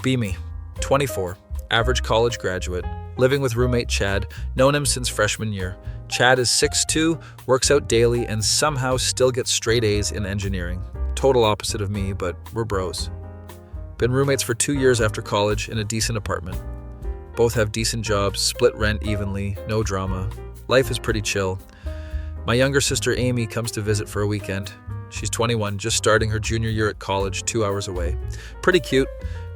Be me, 24, average college graduate, living with roommate Chad, known him since freshman year. Chad is 6'2", works out daily, and somehow still gets straight A's in engineering. Total opposite of me, but we're bros. Been roommates for 2 years after college in a decent apartment. Both have decent jobs, split rent evenly, no drama. Life is pretty chill. My younger sister Amy comes to visit for a weekend. She's 21, just starting her junior year at college, 2 hours away. Pretty cute,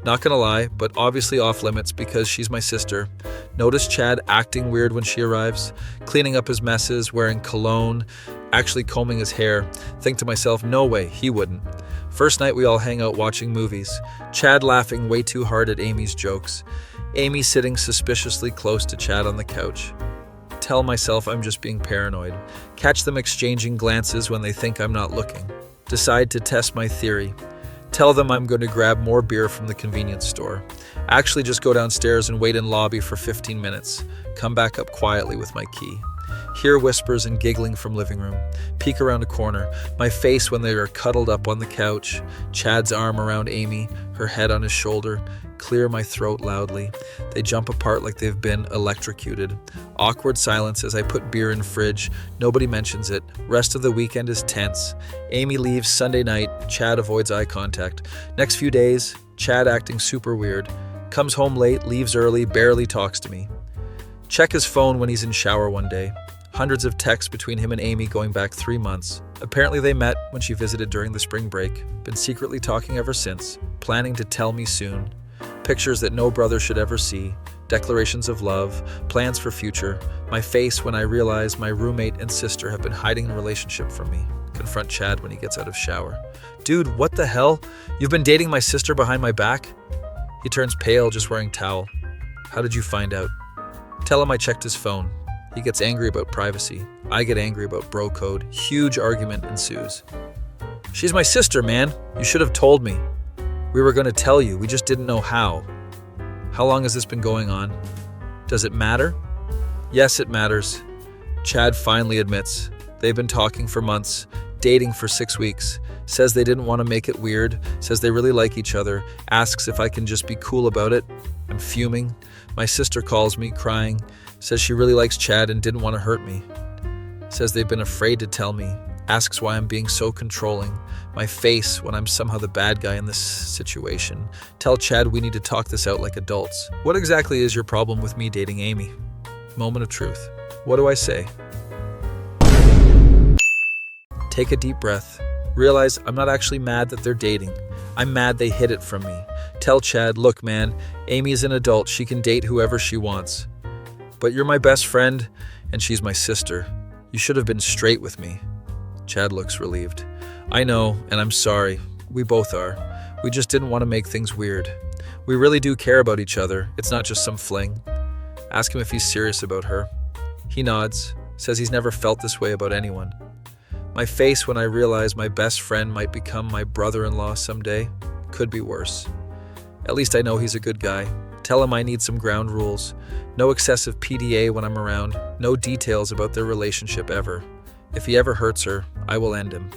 not gonna lie, but obviously off limits because she's my sister. Notice Chad acting weird when she arrives, cleaning up his messes, wearing cologne, actually combing his hair. Think to myself, no way, he wouldn't. First night we all hang out watching movies. Chad laughing way too hard at Amy's jokes. Amy sitting suspiciously close to Chad on the couch. Tell myself I'm just being paranoid. Catch them exchanging glances when they think I'm not looking. Decide to test my theory. Tell them I'm going to grab more beer from the convenience store. Actually just go downstairs and wait in lobby for 15 minutes. Come back up quietly with my key. Hear whispers and giggling from living room. Peek around a corner. My face when they are cuddled up on the couch. Chad's arm around Amy, her head on his shoulder. Clear my throat loudly. They jump apart like they've been electrocuted. Awkward silence as I put beer in fridge. Nobody mentions it. Rest of the weekend is tense. Amy leaves Sunday night. Chad avoids eye contact. Next few days, Chad acting super weird. Comes home late, leaves early, barely talks to me. Check his phone when he's in shower one day. Hundreds of texts between him and Amy going back 3 months. Apparently they met when she visited during the spring break. Been secretly talking ever since. Planning to tell me soon. Pictures that no brother should ever see. Declarations of love. Plans for future. My face when I realize my roommate and sister have been hiding the relationship from me. Confront Chad when he gets out of shower. Dude, what the hell? You've been dating my sister behind my back? He turns pale just wearing towel. How did you find out? Tell him I checked his phone. He gets angry about privacy. I get angry about bro code. Huge argument ensues. She's my sister, man. You should have told me. We were going to tell you, we just didn't know how. How long has this been going on? Does it matter? Yes, it matters. Chad finally admits. They've been talking for months, dating for 6 weeks. Says they didn't want to make it weird. Says they really like each other. Asks if I can just be cool about it. I'm fuming. My sister calls me, crying. Says she really likes Chad and didn't want to hurt me. Says they've been afraid to tell me. Asks why I'm being so controlling. My face when I'm somehow the bad guy in this situation. Tell Chad we need to talk this out like adults. What exactly is your problem with me dating Amy? Moment of truth. What do I say? Take a deep breath. Realize I'm not actually mad that they're dating. I'm mad they hid it from me. Tell Chad, look man, Amy is an adult. She can date whoever she wants. But you're my best friend and she's my sister. You should have been straight with me. Chad looks relieved. I know, and I'm sorry. We both are. We just didn't want to make things weird. We really do care about each other. It's not just some fling. Ask him if he's serious about her. He nods, says he's never felt this way about anyone. My face when I realize my best friend might become my brother-in-law someday could be worse. At least I know he's a good guy. Tell him I need some ground rules. No excessive PDA when I'm around. No details about their relationship ever. If he ever hurts her, I will end him.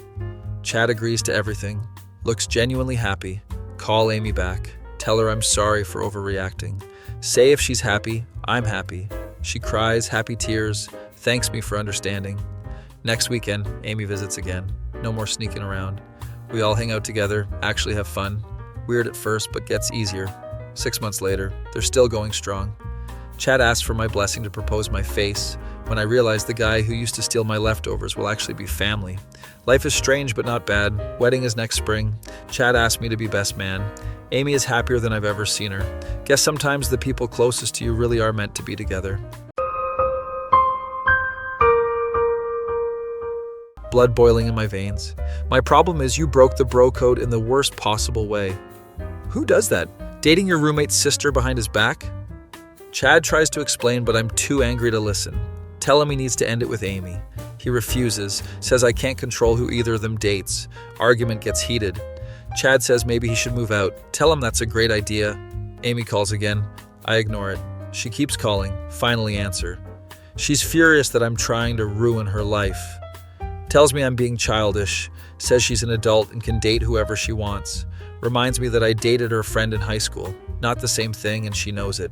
Chad agrees to everything. Looks genuinely happy. Call Amy back. Tell her I'm sorry for overreacting. Say if she's happy, I'm happy. She cries, happy tears, thanks me for understanding. Next weekend, Amy visits again. No more sneaking around. We all hang out together, actually have fun. Weird at first, but gets easier. 6 months later, they're still going strong. Chad asks for my blessing to propose my face when I realize the guy who used to steal my leftovers will actually be family. Life is strange but not bad. Wedding is next spring. Chad asked me to be best man. Amy is happier than I've ever seen her. Guess sometimes the people closest to you really are meant to be together. Blood boiling in my veins. My problem is you broke the bro code in the worst possible way. Who does that? Dating your roommate's sister behind his back? Chad tries to explain, but I'm too angry to listen. Tell him he needs to end it with Amy. He refuses, says I can't control who either of them dates. Argument gets heated. Chad says maybe he should move out. Tell him that's a great idea. Amy calls again. I ignore it. She keeps calling. Finally answer. She's furious that I'm trying to ruin her life. Tells me I'm being childish. Says she's an adult and can date whoever she wants. Reminds me that I dated her friend in high school. Not the same thing, and she knows it.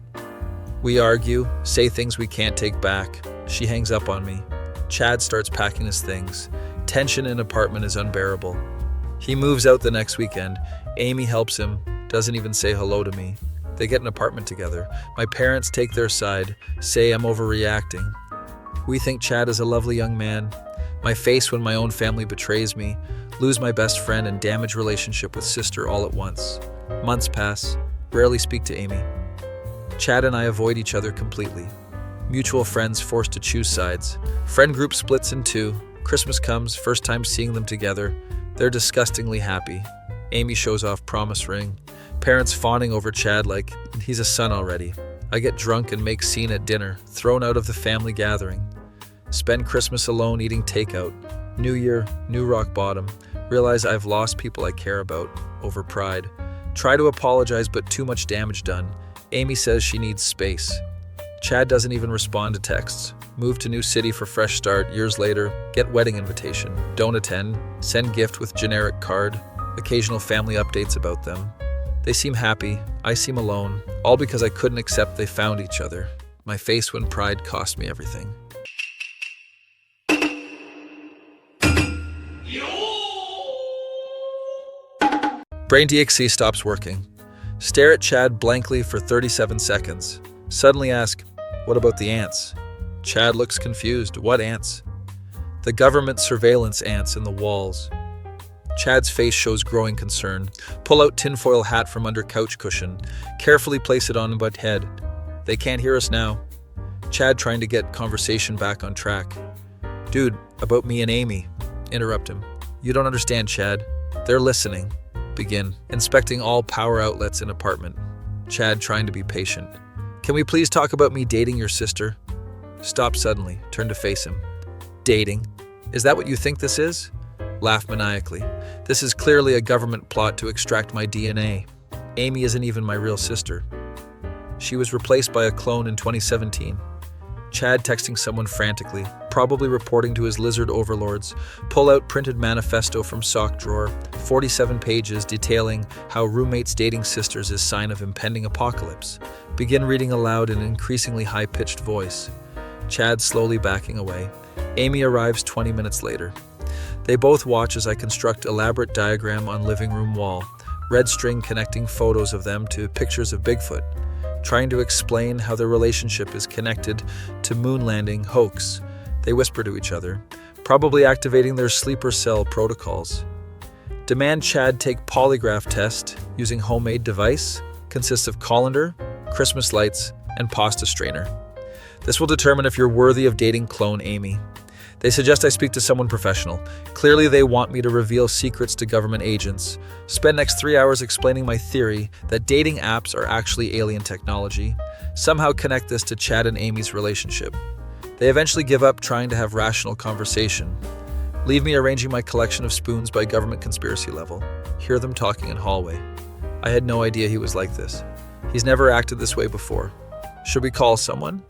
We argue, say things we can't take back. She hangs up on me. Chad starts packing his things. Tension in apartment is unbearable. He moves out the next weekend. Amy helps him, doesn't even say hello to me. They get an apartment together. My parents take their side, say I'm overreacting. We think Chad is a lovely young man. My face when my own family betrays me, lose my best friend and damage relationship with sister all at once. Months pass, rarely speak to Amy. Chad and I avoid each other completely. Mutual friends forced to choose sides. Friend group splits in two. Christmas comes, first time seeing them together. They're disgustingly happy. Amy shows off promise ring. Parents fawning over Chad like he's a son already. I get drunk and make scene at dinner, thrown out of the family gathering. Spend Christmas alone eating takeout. New year, new rock bottom. Realize I've lost people I care about, over pride. Try to apologize, but too much damage done. Amy says she needs space. Chad doesn't even respond to texts. Move to new city for fresh start. Years later, get wedding invitation. Don't attend. Send gift with generic card. Occasional family updates about them. They seem happy. I seem alone. All because I couldn't accept they found each other. My face when pride cost me everything. Greentext stops working. Stare at Chad blankly for 37 seconds. Suddenly ask, what about the ants? Chad looks confused. What ants? The government surveillance ants in the walls. Chad's face shows growing concern. Pull out tinfoil hat from under couch cushion. Carefully place it on butt head. They can't hear us now. Chad trying to get conversation back on track. Dude, about me and Amy. Interrupt him. You don't understand, Chad. They're listening. Begin. Inspecting all power outlets in apartment. Chad trying to be patient. Can we please talk about me dating your sister? Stop suddenly. Turn to face him. Dating? Is that what you think this is? Laugh maniacally. This is clearly a government plot to extract my DNA. Amy isn't even my real sister. She was replaced by a clone in 2017. Chad texting someone frantically, probably reporting to his lizard overlords. Pull out printed manifesto from sock drawer, 47 pages detailing how roommates dating sisters is sign of impending apocalypse. Begin reading aloud in an increasingly high-pitched voice. Chad slowly backing away. Amy arrives 20 minutes later. They both watch as I construct elaborate diagram on living room wall, red string connecting photos of them to pictures of Bigfoot, trying to explain how their relationship is connected to moon landing hoax. They whisper to each other, probably activating their sleeper cell protocols. Demand Chad take polygraph test using homemade device, consists of colander, Christmas lights, and pasta strainer. This will determine if you're worthy of dating clone Amy. They suggest I speak to someone professional. Clearly they want me to reveal secrets to government agents. Spend next 3 hours explaining my theory that dating apps are actually alien technology. Somehow connect this to Chad and Amy's relationship. They eventually give up trying to have rational conversation. Leave me arranging my collection of spoons by government conspiracy level. Hear them talking in hallway. I had no idea he was like this. He's never acted this way before. Should we call someone?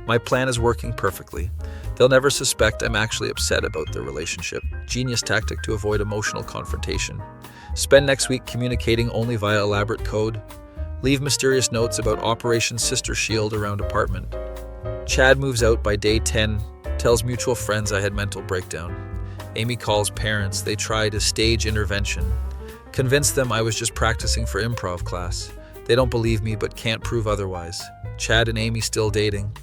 My plan is working perfectly. They'll never suspect I'm actually upset about their relationship. Genius tactic to avoid emotional confrontation. Spend next week communicating only via elaborate code. Leave mysterious notes about Operation Sister Shield around apartment. Chad moves out by day 10, tells mutual friends I had mental breakdown. Amy calls parents, they try to stage intervention. Convince them I was just practicing for improv class. They don't believe me but can't prove otherwise. Chad and Amy still dating.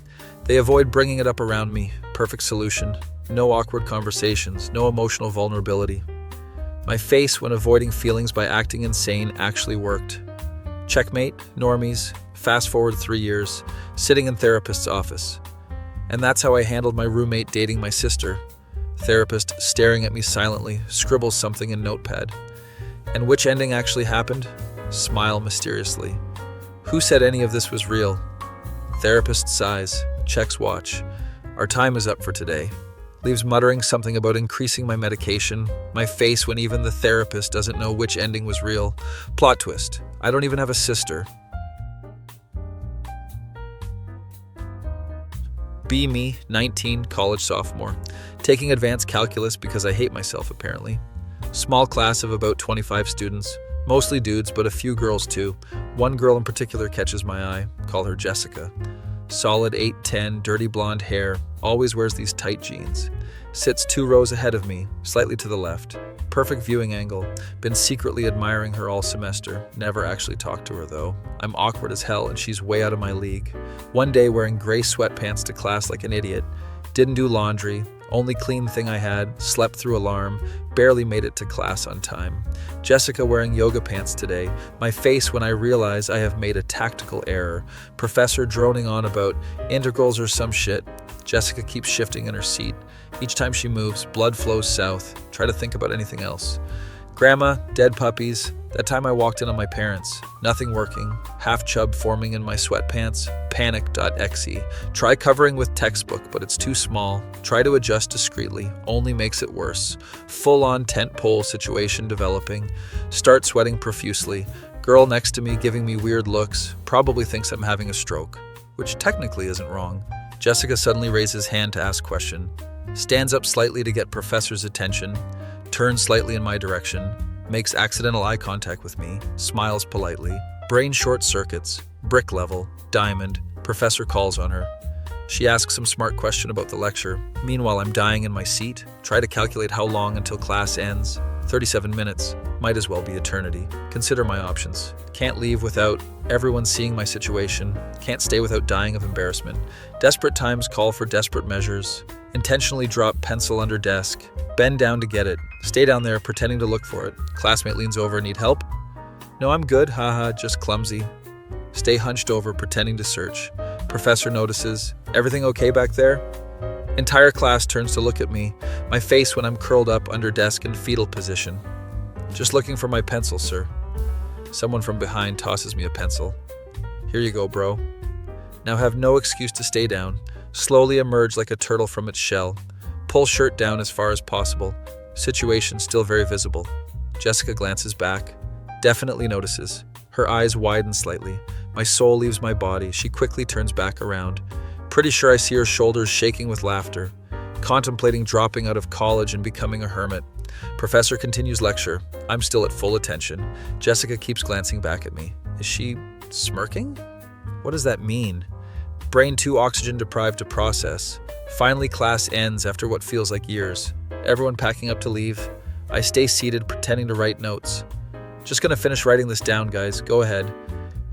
They avoid bringing it up around me. Perfect solution. No awkward conversations, no emotional vulnerability. My face when avoiding feelings by acting insane actually worked. Checkmate, normies, fast forward 3 years, sitting in therapist's office. And that's how I handled my roommate dating my sister. Therapist staring at me silently, scribbles something in notepad. And which ending actually happened? Smile mysteriously. Who said any of this was real? Therapist sighs, checks watch. Our time is up for today. Leaves muttering something about increasing my medication. My face when even the therapist doesn't know which ending was real. Plot twist. I don't even have a sister. Be me, 19, college sophomore. Taking advanced calculus because I hate myself apparently. Small class of about 25 students. Mostly dudes, but a few girls too. One girl in particular catches my eye. Call her Jessica. Solid 8'10", dirty blonde hair, always wears these tight jeans. Sits 2 rows ahead of me, slightly to the left. Perfect viewing angle. Been secretly admiring her all semester. Never actually talked to her though. I'm awkward as hell and she's way out of my league. One day wearing gray sweatpants to class like an idiot. Didn't do laundry. Only clean thing I had, slept through alarm, barely made it to class on time. Jessica wearing yoga pants today, my face when I realize I have made a tactical error. Professor droning on about integrals or some shit. Jessica keeps shifting in her seat. Each time she moves, blood flows south. Try to think about anything else. Grandma, dead puppies. That time I walked in on my parents. Nothing working. Half chub forming in my sweatpants. Panic.exe. Try covering with textbook, but it's too small. Try to adjust discreetly. Only makes it worse. Full-on tent pole situation developing. Start sweating profusely. Girl next to me giving me weird looks. Probably thinks I'm having a stroke. Which technically isn't wrong. Jessica suddenly raises hand to ask question. Stands up slightly to get professor's attention. Turns slightly in my direction. Makes accidental eye contact with me, smiles politely. Brain short circuits, brick level, diamond. Professor calls on her. She asks some smart question about the lecture. Meanwhile, I'm dying in my seat. Try to calculate how long until class ends. 37 minutes. Might as well be eternity. Consider my options. Can't leave without everyone seeing my situation. Can't stay without dying of embarrassment. Desperate times call for desperate measures. Intentionally drop pencil under desk. Bend down to get it. Stay down there pretending to look for it. Classmate leans over, need help? No, I'm good, haha, just clumsy. Stay hunched over, pretending to search. Professor notices. Everything okay back there? Entire class turns to look at me, my face when I'm curled up under desk in fetal position. Just looking for my pencil, sir. Someone from behind tosses me a pencil. Here you go, bro. Now have no excuse to stay down. Slowly emerge like a turtle from its shell. Pull shirt down as far as possible. Situation still very visible. Jessica glances back. Definitely notices. Her eyes widen slightly. My soul leaves my body. She quickly turns back around. Pretty sure I see her shoulders shaking with laughter. Contemplating dropping out of college and becoming a hermit. Professor continues lecture. I'm still at full attention. Jessica keeps glancing back at me. Is she smirking? What does that mean? Brain too oxygen deprived to process. Finally, class ends after what feels like years. Everyone packing up to leave. I stay seated, pretending to write notes. Just gonna finish writing this down, guys. Go ahead.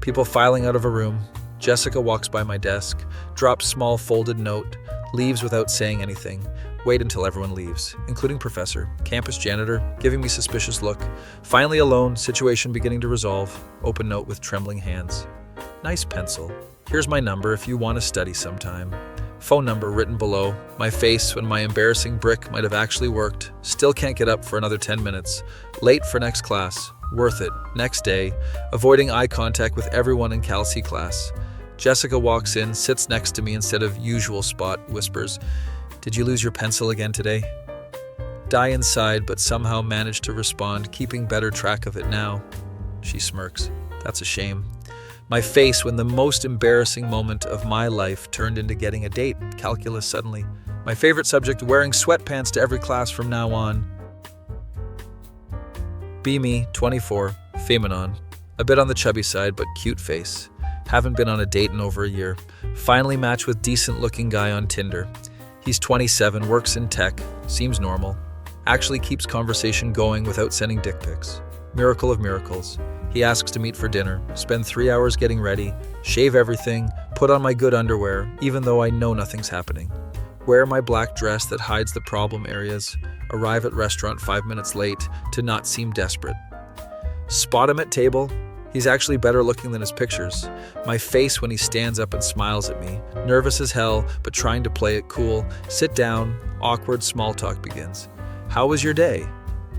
People filing out of a room. Jessica walks by my desk, drops small folded note, leaves without saying anything. Wait until everyone leaves, including professor, campus janitor, giving me suspicious look. Finally alone, situation beginning to resolve. Open note with trembling hands. Nice pencil. Here's my number if you want to study sometime. Phone number written below. My face when my embarrassing brick might have actually worked. Still can't get up for another 10 minutes. Late for next class. Worth it. Next day. Avoiding eye contact with everyone in Cal C class. Jessica walks in, sits next to me instead of usual spot, whispers, "Did you lose your pencil again today?" Die inside, but somehow manage to respond, keeping better track of it now. She smirks. That's a shame. My face when the most embarrassing moment of my life turned into getting a date, calculus suddenly. My favorite subject, wearing sweatpants to every class from now on. Be me, 24, Feminon. A bit on the chubby side, but cute face. Haven't been on a date in over a year. Finally match with decent-looking guy on Tinder. He's 27, works in tech, seems normal. Actually keeps conversation going without sending dick pics. Miracle of miracles. He asks to meet for dinner, spend 3 hours getting ready, shave everything, put on my good underwear, even though I know nothing's happening. Wear my black dress that hides the problem areas, arrive at restaurant 5 minutes late to not seem desperate. Spot him at table. He's actually better looking than his pictures. My face when he stands up and smiles at me, nervous as hell, but trying to play it cool. Sit down, awkward small talk begins. How was your day?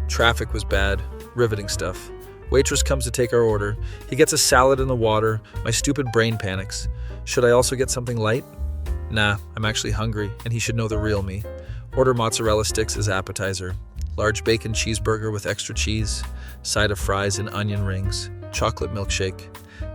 Traffic was bad, riveting stuff. Waitress comes to take our order. He gets a salad in the water. My stupid brain panics. Should I also get something light? Nah, I'm actually hungry, and he should know the real me. Order mozzarella sticks as appetizer. Large bacon cheeseburger with extra cheese. Side of fries and onion rings. Chocolate milkshake.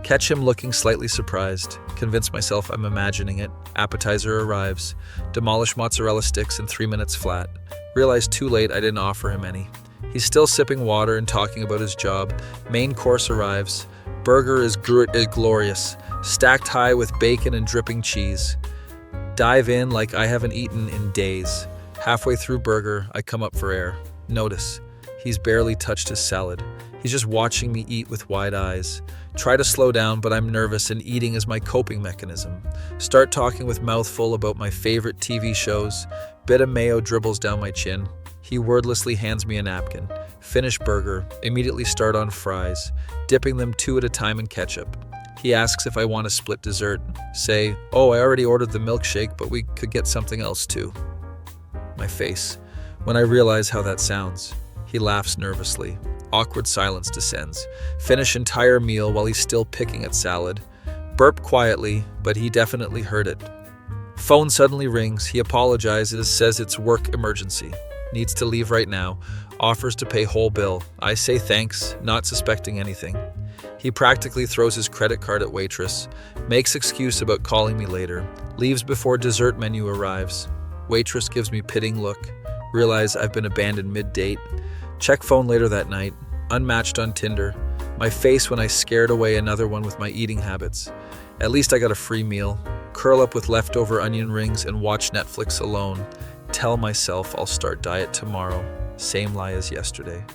Catch him looking slightly surprised. Convince myself I'm imagining it. Appetizer arrives. Demolish mozzarella sticks in 3 minutes flat. Realize too late I didn't offer him any. He's still sipping water and talking about his job. Main course arrives. Burger is glorious, stacked high with bacon and dripping cheese. Dive in like I haven't eaten in days. Halfway through burger, I come up for air. Notice, he's barely touched his salad. He's just watching me eat with wide eyes. Try to slow down, but I'm nervous and eating is my coping mechanism. Start talking with mouth full about my favorite TV shows. Bit of mayo dribbles down my chin. He wordlessly hands me a napkin. Finish burger, immediately start on fries, dipping them 2 at a time in ketchup. He asks if I want a split dessert. Say, oh, I already ordered the milkshake, but we could get something else too. My face, when I realize how that sounds. He laughs nervously. Awkward silence descends. Finish entire meal while he's still picking at salad. Burp quietly, but he definitely heard it. Phone suddenly rings. He apologizes, says it's work emergency. Needs to leave right now. Offers to pay whole bill. I say thanks, not suspecting anything. He practically throws his credit card at waitress. Makes excuse about calling me later. Leaves before dessert menu arrives. Waitress gives me pitying look. Realize I've been abandoned mid-date. Check phone later that night. Unmatched on Tinder. My face when I scared away another one with my eating habits. At least I got a free meal. Curl up with leftover onion rings and watch Netflix alone. Tell myself I'll start diet tomorrow. Same lie as yesterday.